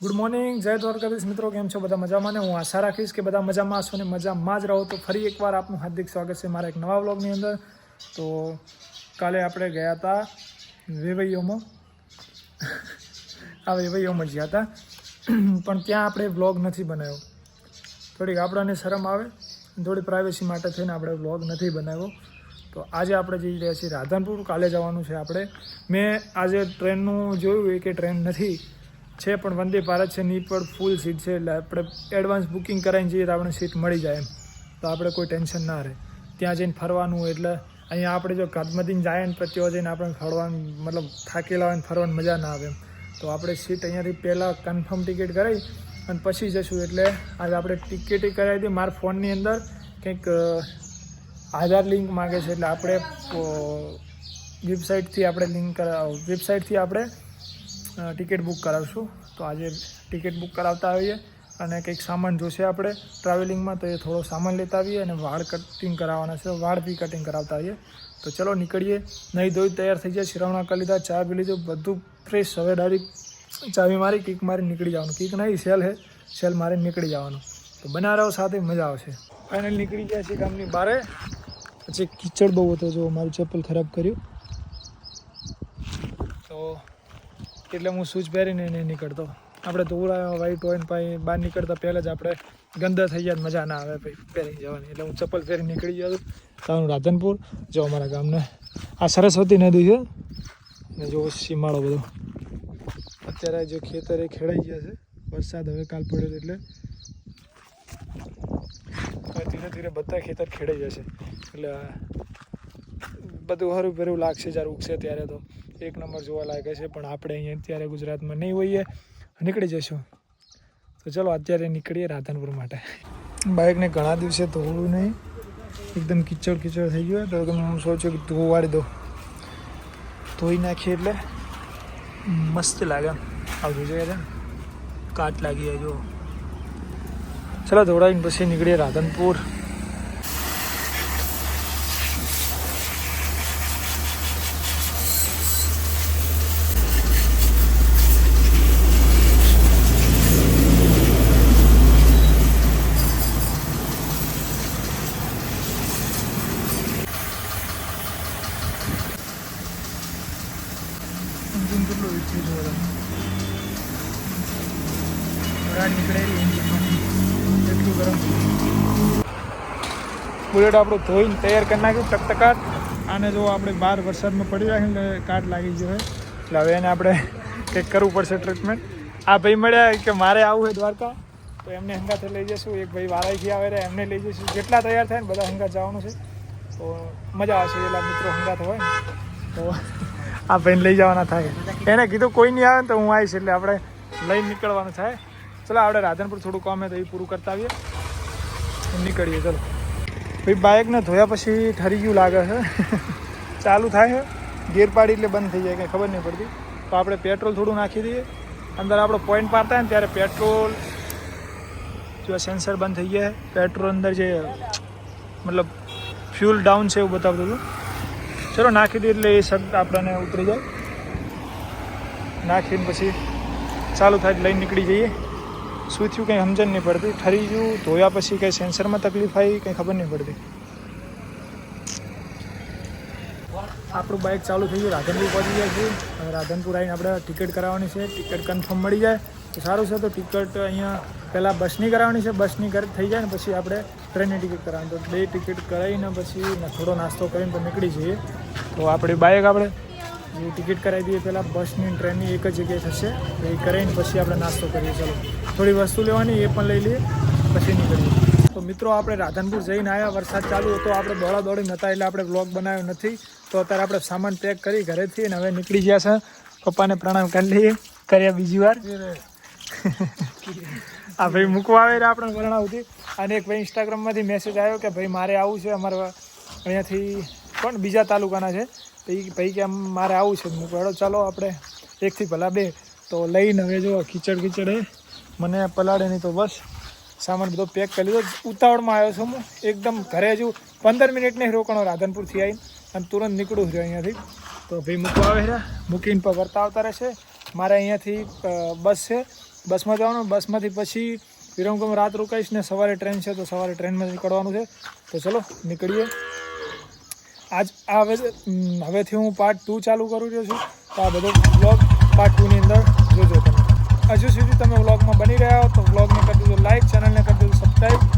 Good morning, જય દ્વારકાધીશ મિત્રો. કેમ છો બધા? મજામાં ને? હું આશા રાખીશ કે બધા મજામાં હશો ને મજામાં જ રહો. તો ફરી એકવાર આપનું હાર્દિક સ્વાગત છે મારા એક નવા વ્લોગની અંદર. તો કાલે આપણે ગયા હતા વેવૈયોમાં, આ વેવૈયોમાં ગયા હતા, પણ ત્યાં આપણે વ્લોગ નથી બનાવ્યો. થોડીક આપણને શરમ આવે, થોડી પ્રાઇવેસી માટે થઈને આપણે વ્લોગ નથી બનાવ્યો. તો આજે આપણે જઈ રહ્યા છીએ રાધનપુર. કાલે જવાનું છે આપણે. મેં આજે ટ્રેનનું જોયું કે ટ્રેન નથી છે, પણ વંદે ભારત છે, ની પણ ફૂલ સીટ છે. એટલે આપણે એડવાન્સ બુકિંગ કરાવીને જઈએ તો આપણે સીટ મળી જાય એમ, તો આપણે કોઈ ટેન્શન ના રહે. ત્યાં જઈને ફરવાનું, એટલે અહીંયા આપણે જો કાદમદીન જાય ને પછી ત્યાં જઈને આપણે ફરવાનું, મતલબ થાકેલા હોય ને ફરવાની મજા ના આવે એમ. તો આપણે સીટ અહીંયાથી પહેલાં કન્ફર્મ ટિકિટ કરાવી અને પછી જશું. એટલે આજે આપણે ટિકિટ કરાવી હતી. મારા ફોનની અંદર કંઈક આધાર લિંક માગે છે, એટલે આપણે વેબસાઇટથી આપણે ટિકિટ બુક કરાવશું. તો આજે ટિકિટ બુક કરાવતા આવીએ અને કંઈક સામાન જોશે આપણે ટ્રાવેલિંગમાં, તો એ થોડો સામાન લેતા આવીએ અને વાળ કટિંગ કરાવવાના છે, વાળ બી કટિંગ કરાવતા આવીએ. તો ચલો નીકળીએ. નહીં ધોઈ તૈયાર થઈ જાય, શિરાવણા કરી લીધા, ચા પી લીધું, બધું ફ્રેશ. હવે ડાયરેક્ટ ચાવી મારી કિક મારી નીકળી જવાનું. કિક નહીં, સેલ મારી નીકળી જવાનું. તો બના રહો સાથે, મજા આવશે. ફાઇનલ નીકળી ગયા છીએ ગામની બહાર. પછી કીચડ બહુ હતો, જો મારું ચપ્પલ ખરાબ કર્યું, તો એટલે હું શૂઝ પહેરીને નીકળતો. આપણે ધોળા વાઈટ હોય ને પછી બહાર નીકળતા પહેલાં જ આપણે ગંદા થઈ જાય, મજા ના આવે ભાઈ પહેરી જવાની. એટલે હું ચપ્પલ પહેરી નીકળી ગયો હતો. તારું રાધનપુર જો અમારા ગામને આ સરસ્વતી નદી છે ને જો સીમાડો બધો. અત્યારે જો ખેતરે ખેડાઈ ગયા છે, વરસાદ હવે કાલ પડ્યો એટલે ધીરે ધીરે બધા ખેતર ખેડાઈ જશે. એટલે બધું હરું ભરું લાગશે જ્યારે ઉગશે ત્યારે. તો એક નંબર જોવા લાગે છે, પણ આપણે અહીંયા અત્યારે ગુજરાતમાં નહીં હોઈએ, નીકળી જઈશું. તો ચલો અત્યારે નીકળીએ રાધનપુર માટે. બાઇકને ઘણા દિવસે ધોવું નહીં, એકદમ કીચડ થઈ ગયું. તો હું સોચ્યું કે ધોવાડી દો, ધોઈ નાખીએ એટલે મસ્ત લાગે. આવતું છે કાટ લાગી જાય જો. ચલો ધોડાવીને પછી નીકળીએ રાધનપુર. કેટલું ઈચ્છે છે બધા નીકળેલી એન્જિનમાંથી, એટલું ગરમ. બુલેટ આપણું ધોઈને તૈયાર કરી નાખ્યું ટકટકાટ. આને જો આપણે બહાર વરસાદમાં પડી રાખીને એટલે કાટ લાગી ગયો હોય, એટલે હવે એને આપણે કંઈક કરવું પડશે ટ્રીટમેન્ટ. આ ભાઈ મળ્યા કે મારે આવવું હોય દ્વારકા, તો એમને હંગાથે લઈ જઈશું. એક ભાઈ વારાઈથી આવે છે, એમને લઈ જઈશું. જેટલા તૈયાર થાય ને બધા હંગાથ જવાનું છે, તો મજા આવશે. એટલા મિત્રો હંગાથ હોય ને તો આ ભાઈને લઈ જવાના થાય. એને કીધું કોઈ નહીં આવે ને તો હું આવીશ, એટલે આપણે લઈને નીકળવાનું થાય. ચલો આપણે રાધનપુર થોડું કામ તો એ પૂરું કરતા આવીએ, નીકળીએ. ચલો ભાઈ, બાઇકને ધોયા પછી ઠરી ગયું લાગે છે. ચાલુ થાય છે, ગેર પાડી એટલે બંધ થઈ જાય, કંઈ ખબર નહીં પડતી. તો આપણે પેટ્રોલ થોડું નાખી દઈએ. અંદર આપણો પોઈન્ટ પાડતા ને ત્યારે પેટ્રોલ જો સેન્સર બંધ થઈ ગયા. પેટ્રોલ અંદર જે મતલબ ફ્યુલ ડાઉન છે એવું બતાવતું હતું. ચલો નાખી દઈએ એટલે એ શબ્દ આપણને ઉતરી જાય. નાખીને પછી ચાલુ થાય લઈને નીકળી જઈએ. શું થયું કંઈ સમજણ નહીં પડતી. ઠરી ગયું, ધોયા પછી કંઈ સેન્સરમાં તકલીફ આવી, કંઈ ખબર નહીં પડતી. આપણું બાઇક ચાલુ થઈ ગયું, રાધનપુર પહોંચી ગયા છીએ. હવે રાધનપુર આવીને આપણે ટિકિટ કરાવવાની છે. ટિકિટ કન્ફર્મ મળી જાય તો સારું છે. તો ટિકિટ અહીંયા પહેલાં બસની કરાવવાની છે, બસની થઈ જાય ને પછી આપણે ટ્રેનની ટિકિટ કરાવવાની. તો 2 ટિકિટ કરાવીને પછી થોડો નાસ્તો કરીને તો નીકળી જઈએ. તો આપણી બાઇક આપણે જે ટિકિટ કરાવી દઈએ પહેલાં, બસની ટ્રેનની એક જ જગ્યાએ થશે. તો એ કરાવીને પછી આપણે નાસ્તો કરીએ. ચલો થોડી વસ્તુ લેવાની એ પણ લઈ લઈએ, પછી નીકળીએ. તો મિત્રો આપણે રાધનપુર જઈને આવ્યા, વરસાદ ચાલુ હતો, આપણે દોડી નહોતા એટલે આપણે બ્લોગ બનાવ્યો નથી. તો અત્યારે આપણે સામાન પેક કરી ઘરેથી અને હવે નીકળી ગયા છે. પપ્પાને પ્રણામ કરી લઈએ, કર્યા બીજી વાર. આ ભાઈ મૂકવા આવે આપણે વરણાવથી. અને એક ભાઈ ઇન્સ્ટાગ્રામમાંથી મેસેજ આવ્યો કે ભાઈ મારે આવું છે, અમારે અહીંયાથી પણ બીજા તાલુકાના છે, તો એ ભાઈ કે મારે આવું છે મૂકવાડો. ચાલો આપણે એકથી ભલા 2 તો લઈને હવે જો કીચડ મને પલાળે નહીં તો બસ સામાન બધો પેક કરી લીધો. ઉતાવળમાં આવ્યો છું હું એકદમ. ઘરે હજુ 15 મિનિટ નહીં રોકાણો રાધનપુરથી આવીને, અને તુરંત નીકળું છું અહીંયાથી. તો ભાઈ મૂકવા આવે છે, મૂકીને પર વર્તા આવતા રહેશે. મારે અહીંયાથી બસ છે બસમાં જવાનું, બસમાંથી પછી વિરમગામ રાત રોકાઈશ ને સવારે ટ્રેન છે તો સવારે ટ્રેનમાં નીકળવાનું છે. તો ચલો નીકળીએ. હવેથી હું પાર્ટ 2 ચાલુ કરું રહ્યો છું. તો આ બધો વ્લોગ પાર્ટ 2 ની અંદર જોજો તમે. હજુ સુધી તમે વ્લોગમાં બની રહ્યા હો તો વ્લોગને કરી દેજો લાઈક, ચેનલને કરી દેજો સબસ્ક્રાઈબ.